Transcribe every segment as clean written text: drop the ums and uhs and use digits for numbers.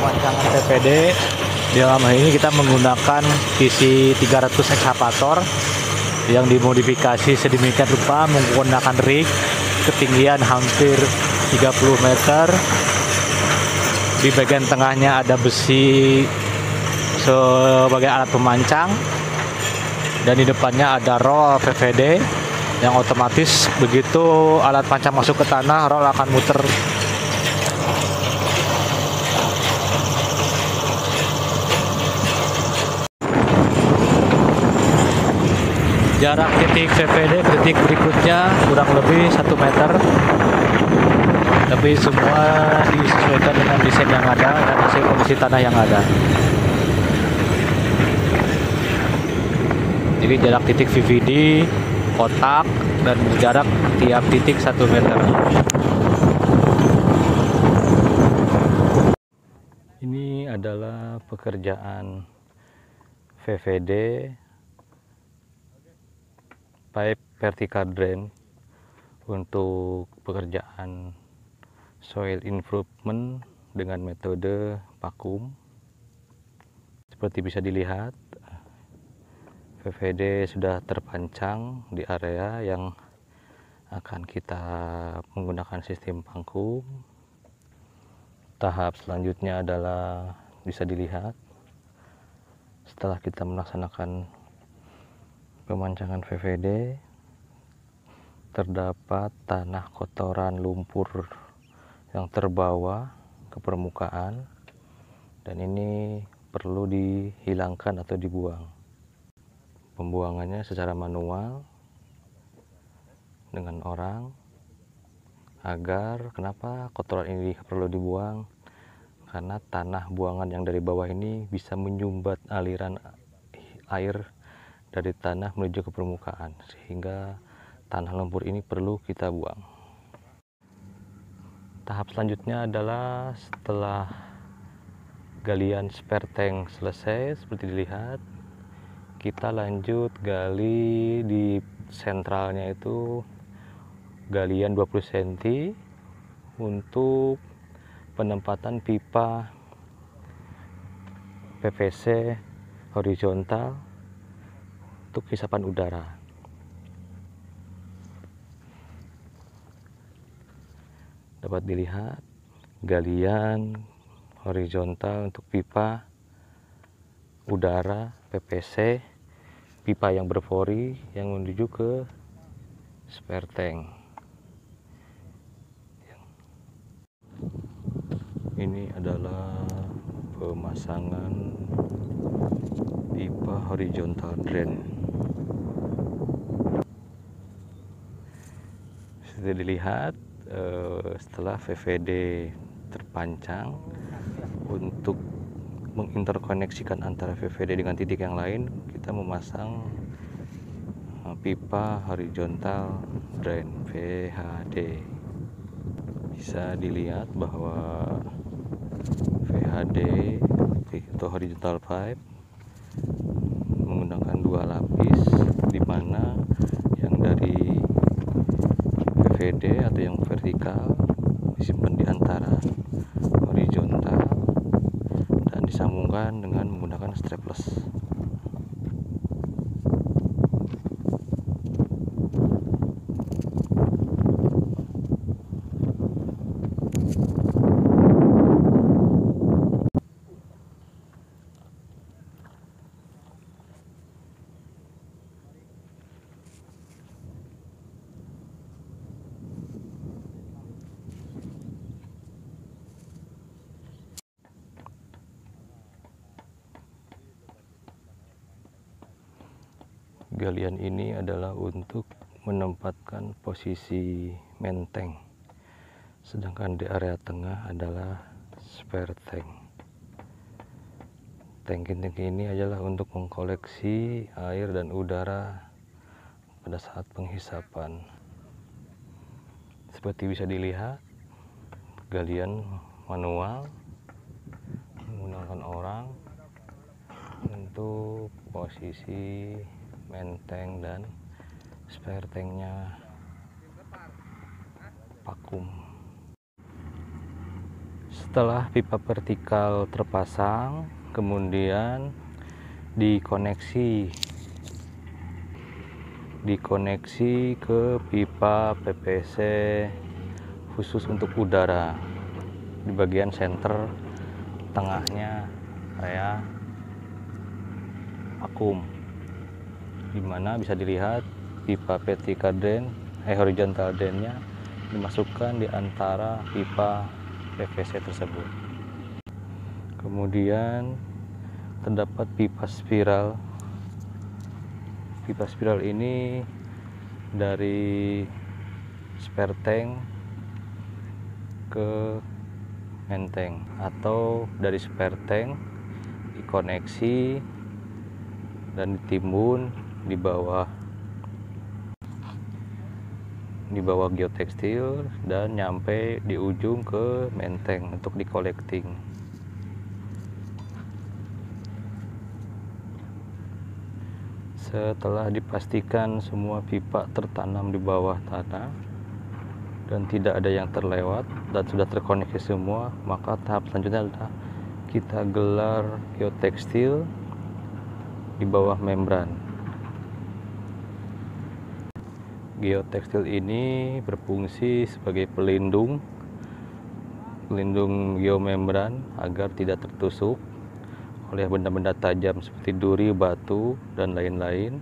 pemancangan PVD. Di dalam hal ini kita menggunakan PC 300 ekskavator yang dimodifikasi sedemikian rupa menggunakan rig ketinggian hampir 30 meter. Di bagian tengahnya ada besi sebagai alat pemancang, dan di depannya ada roll PVD yang otomatis begitu alat pancang masuk ke tanah, roll akan muter. Jarak titik PVD ke titik berikutnya kurang lebih 1 meter, tapi semua disesuaikan dengan desain yang ada dan hasil kondisi tanah yang ada. Jadi jarak titik VVD, kotak, dan jarak tiap titik 1 meter. Ini adalah pekerjaan VVD pipe vertical drain untuk pekerjaan soil improvement dengan metode vakum. Seperti bisa dilihat, VVD sudah terpancang di area yang akan kita menggunakan sistem vakum. Tahap selanjutnya adalah bisa dilihat setelah kita melaksanakan pemancangan VVD, terdapat tanah kotoran lumpur yang terbawa ke permukaan, dan ini perlu dihilangkan atau dibuang. Pembuangannya secara manual dengan orang. Kenapa kotoran ini perlu dibuang? Karena tanah buangan yang dari bawah ini bisa menyumbat aliran air dari tanah menuju ke permukaan, sehingga tanah lumpur ini perlu kita buang. Tahap selanjutnya adalah setelah galian spare tank selesai seperti dilihat, kita lanjut gali di sentralnya itu galian 20 cm untuk penempatan pipa PVC horizontal untuk hisapan udara. Dapat dilihat galian horizontal untuk pipa udara PVC, pipa yang berfori yang menuju ke spare tank. Ini adalah pemasangan pipa horizontal drain. Sudah dilihat setelah VVD terpancang, untuk menginterkoneksikan antara VVD dengan titik yang lain, kita memasang pipa horizontal drain VHD. Bisa dilihat bahwa VHD atau horizontal pipe menggunakan 2 lapis, di mana yang dari VVD atau yang vertikal disimpan di antara horizontal dan disambungkan dengan menggunakan strapless. Galian ini adalah untuk menempatkan posisi main tank, sedangkan di area tengah adalah spare tank. Tangki-tangki ini adalah untuk mengkoleksi air dan udara pada saat penghisapan. Seperti bisa dilihat, galian manual menggunakan orang untuk posisi main tank dan spare tanknya vakum. Setelah pipa vertikal terpasang, kemudian dikoneksi ke pipa PVC khusus untuk udara. Di bagian center tengahnya area vakum, dimana bisa dilihat pipa vertical drain horizontal drainnya dimasukkan di antara pipa PVC tersebut. Kemudian terdapat pipa spiral. Pipa spiral ini dari spare tank ke main tank, atau dari spare tank dikoneksi dan ditimbun di bawah geotekstil dan nyampe di ujung ke main tank untuk di collecting. Setelah dipastikan semua pipa tertanam di bawah tanah dan tidak ada yang terlewat dan sudah terkoneksi semua, maka tahap selanjutnya adalah kita gelar geotekstil di bawah membran. Geotekstil ini berfungsi sebagai pelindung geomembran agar tidak tertusuk oleh benda-benda tajam seperti duri, batu, dan lain-lain,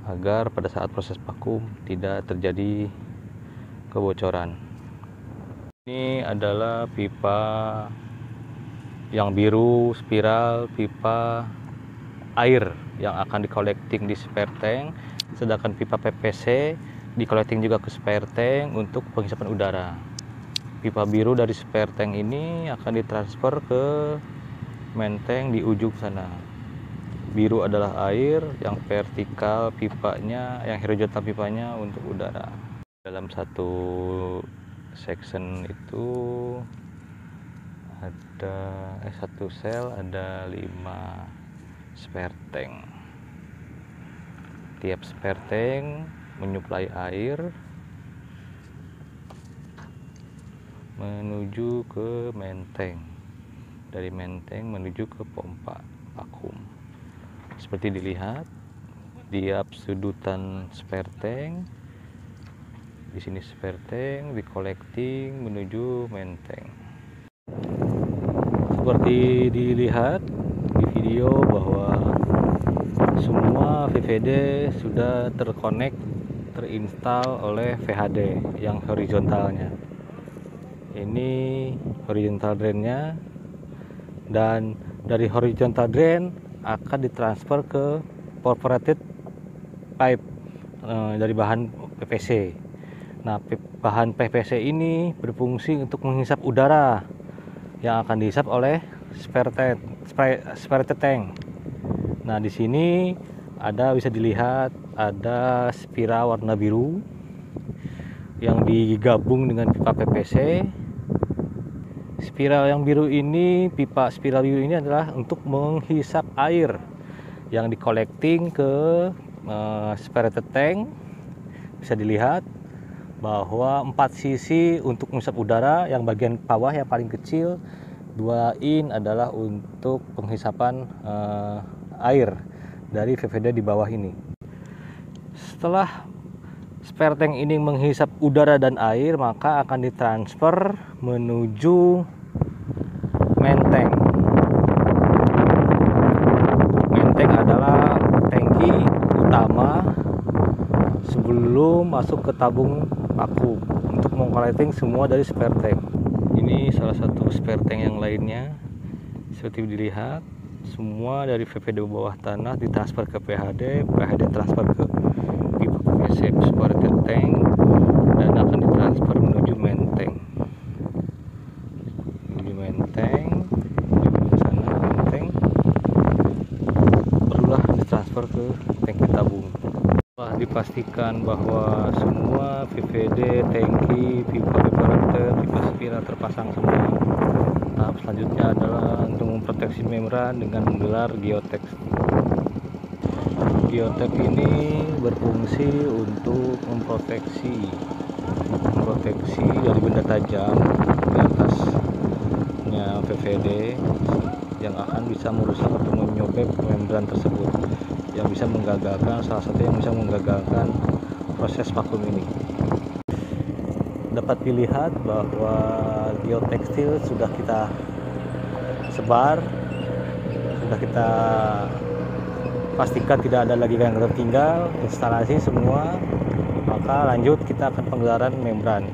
agar pada saat proses vakum tidak terjadi kebocoran. Ini adalah pipa yang biru spiral, pipa air yang akan di-collecting di spare tank, sedangkan pipa PVC di-collecting juga ke spare tank untuk pengisipan udara. Pipa biru dari spare tank ini akan ditransfer ke main tank di ujung sana. Biru adalah air, yang vertikal pipanya, yang horizontal pipanya untuk udara. Dalam satu section itu ada satu sel ada 5 spare tank. Tiap spare tank menyuplai air menuju ke main tank, dari main tank menuju ke pompa vakum. Seperti dilihat, tiap sudutan spare tank, di sini spare tank di collecting menuju main tank. Seperti dilihat di video bahwa semua VVD sudah terinstall oleh VHD yang horizontalnya. Ini horizontal drainnya, dan dari horizontal drain akan ditransfer ke perforated pipe dari bahan PVC. Nah, bahan PVC ini berfungsi untuk menghisap udara yang akan dihisap oleh spare tank. Nah, di sini bisa dilihat ada spiral warna biru yang digabung dengan pipa PVC. Spiral yang biru ini, pipa spiral biru ini adalah untuk menghisap air yang di-collecting ke spare tank. Bisa dilihat bahwa 4 sisi untuk menghisap udara, yang bagian bawah yang paling kecil 2 in adalah untuk penghisapan air dari VVD di bawah ini. Setelah spare tank ini menghisap udara dan air, maka akan ditransfer menuju main tank. Main tank adalah tangki utama sebelum masuk ke tabung vakum untuk mengcollecting semua dari spare tank. Ini salah satu spare tank yang lainnya. Seperti dilihat, semua dari VVD bawah tanah ditransfer ke PHD transfer ke pipa PVC supported tank dan akan ditransfer menuju main tank. Menuju main tank, di sana main tank barulah ditransfer ke tangki tabung. Setelah dipastikan bahwa semua VVD, tangki, pipa evaporator, pipa spiral terpasang semua, tahap selanjutnya adalah untuk memproteksi membran dengan menggelar geotek. Geotek ini berfungsi untuk memproteksi dari benda tajam di atas PVD yang akan bisa merusak atau menyobek membran tersebut, yang bisa menggagalkan, salah satu yang bisa menggagalkan proses vakum ini. Dapat dilihat bahwa geotekstil sudah kita sebar, sudah kita pastikan tidak ada lagi yang tertinggal, instalasi semua, maka lanjut kita akan penggelaran membran.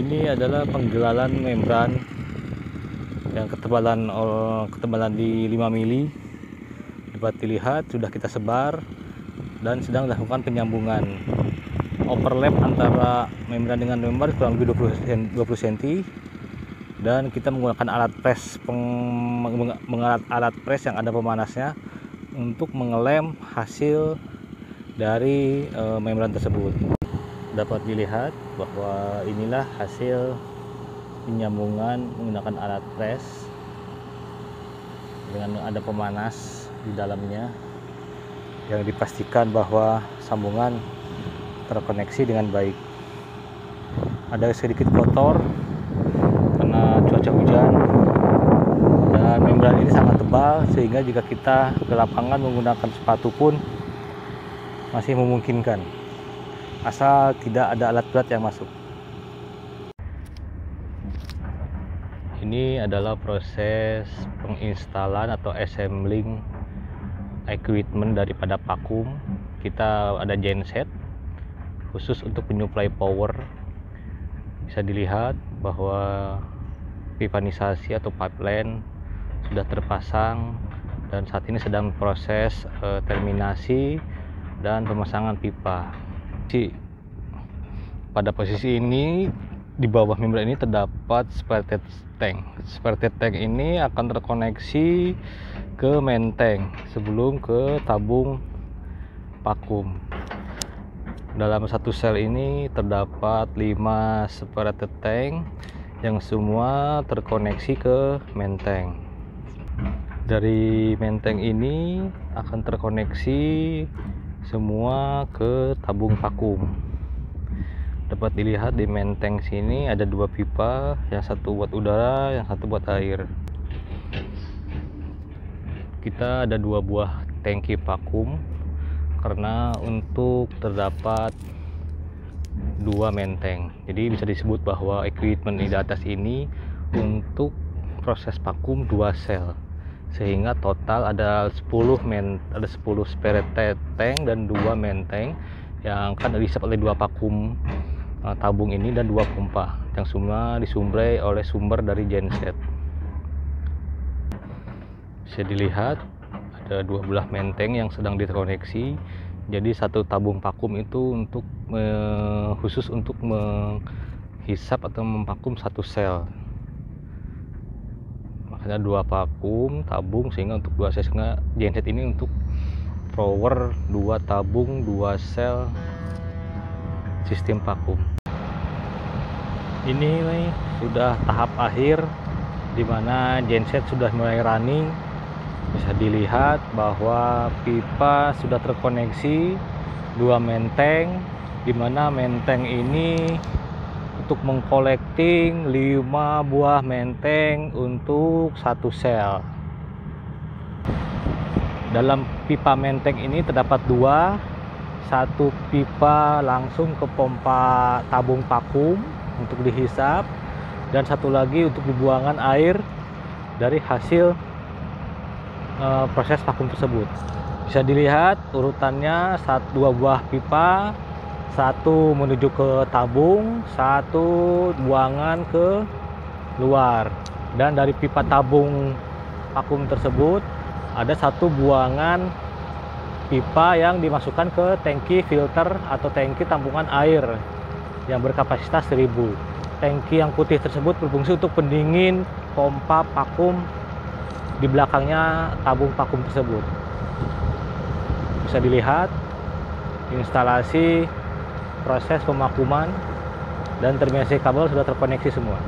Ini adalah penggelaran membran yang ketebalan di 5 mili. Dapat dilihat sudah kita sebar dan sedang dilakukan penyambungan overlap antara membran dengan membran kurang lebih 20 cm, dan kita menggunakan alat press yang ada pemanasnya untuk mengelem hasil dari membran tersebut. Dapat dilihat bahwa inilah hasil penyambungan menggunakan alat press dengan ada pemanas di dalamnya, yang dipastikan bahwa sambungan terkoneksi dengan baik. Ada sedikit kotor karena cuaca hujan, dan membran ini sangat tebal sehingga jika kita ke lapangan menggunakan sepatu pun masih memungkinkan, asal tidak ada alat berat yang masuk. Ini adalah proses penginstalan atau assembling equipment daripada vakum. Kita ada genset khusus untuk menyuplai power. Bisa dilihat bahwa pipanisasi atau pipeline sudah terpasang dan saat ini sedang proses terminasi dan pemasangan pipa. Pada posisi ini di bawah membran ini terdapat spare tank. Spare tank ini akan terkoneksi ke main tank sebelum ke tabung vakum. Dalam satu sel ini terdapat 5 spare tank yang semua terkoneksi ke main tank. Dari main tank ini akan terkoneksi semua ke tabung vakum. Dapat dilihat di main tank sini ada 2 pipa, yang satu buat udara, yang satu buat air. Kita ada 2 buah tangki vakum karena untuk terdapat 2 main tank. Jadi bisa disebut bahwa equipment di atas ini untuk proses vakum 2 sel, sehingga total ada 10 spare tank dan 2 main tank yang akan diisi oleh 2 vakum tabung ini dan 2 pompa yang semua disuplai oleh sumber dari genset. Bisa dilihat ada 2 belah main tank yang sedang diterkoneksi. Jadi satu tabung vakum itu untuk khusus untuk menghisap atau memvakum satu sel. Makanya 2 vakum tabung sehingga untuk 2 sel, sehingga genset ini untuk power 2 tabung 2 sel sistem vakum. Ini sudah tahap akhir di mana genset sudah mulai running. Bisa dilihat bahwa pipa sudah terkoneksi 2 main tank, di mana main tank ini untuk mengcollecting 5 buah main tank untuk satu sel. Dalam pipa main tank ini terdapat 2, satu pipa langsung ke pompa tabung vakum untuk dihisap, dan satu lagi untuk dibuangan air dari hasil proses vakum tersebut. Bisa dilihat urutannya, 2 buah pipa, satu menuju ke tabung, satu buangan ke luar, dan dari pipa tabung vakum tersebut ada 1 buangan pipa yang dimasukkan ke tangki filter atau tangki tampungan air yang berkapasitas 1000. Tangki yang putih tersebut berfungsi untuk pendingin pompa vakum di belakangnya tabung vakum tersebut. Bisa dilihat instalasi proses pemakuman dan terminasi kabel sudah terkoneksi semua.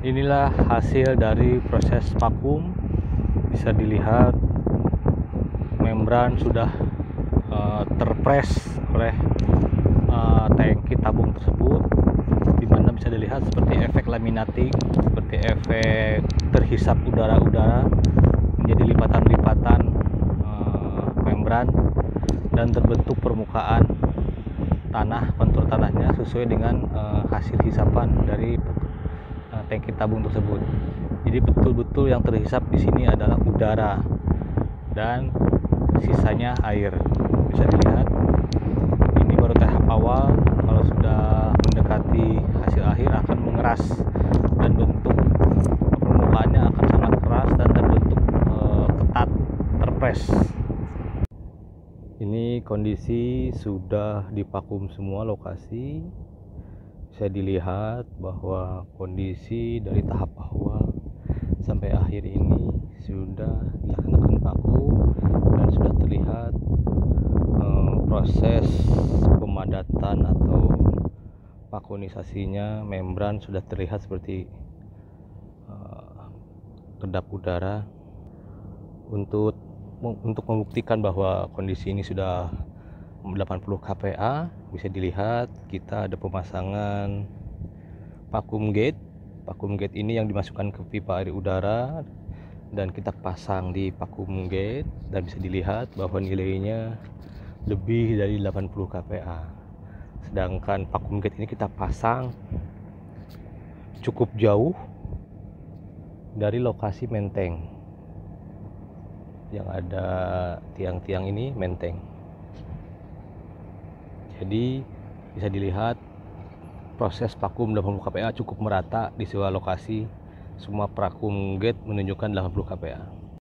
Inilah hasil dari proses vakum. Bisa dilihat membran sudah terpres oleh tangki tabung tersebut, di mana bisa dilihat seperti efek laminating, seperti efek terhisap udara-udara menjadi lipatan-lipatan membran, dan terbentuk permukaan tanah, kontur tanahnya sesuai dengan hasil hisapan dari tangki tabung tersebut. Jadi betul-betul yang terhisap di sini adalah udara dan sisanya air. Bisa dilihat ini baru tahap awal. Kalau sudah mendekati hasil akhir akan mengeras dan bentuk permukaannya akan sangat keras dan terbentuk ketat, terpres. Ini kondisi sudah divakum semua lokasi. Bisa dilihat bahwa kondisi dari tahap awal sampai akhir ini sudah dilaksanakan vakum dan sudah terlihat proses pemadatan atau vakuumisasinya. Membran sudah terlihat seperti kedap udara. Untuk membuktikan bahwa kondisi ini sudah 80 kPa, bisa dilihat kita ada pemasangan vacuum gate. Vacuum gate ini yang dimasukkan ke pipa air udara dan kita pasang di vacuum gate, dan bisa dilihat bahwa nilainya lebih dari 80 kPa. Sedangkan vacuum gate ini kita pasang cukup jauh dari lokasi menteng. Yang ada tiang-tiang ini menteng. Jadi bisa dilihat proses vakum 80 kPa cukup merata di sebuah lokasi. Semua vacuum gate menunjukkan 80 kPa.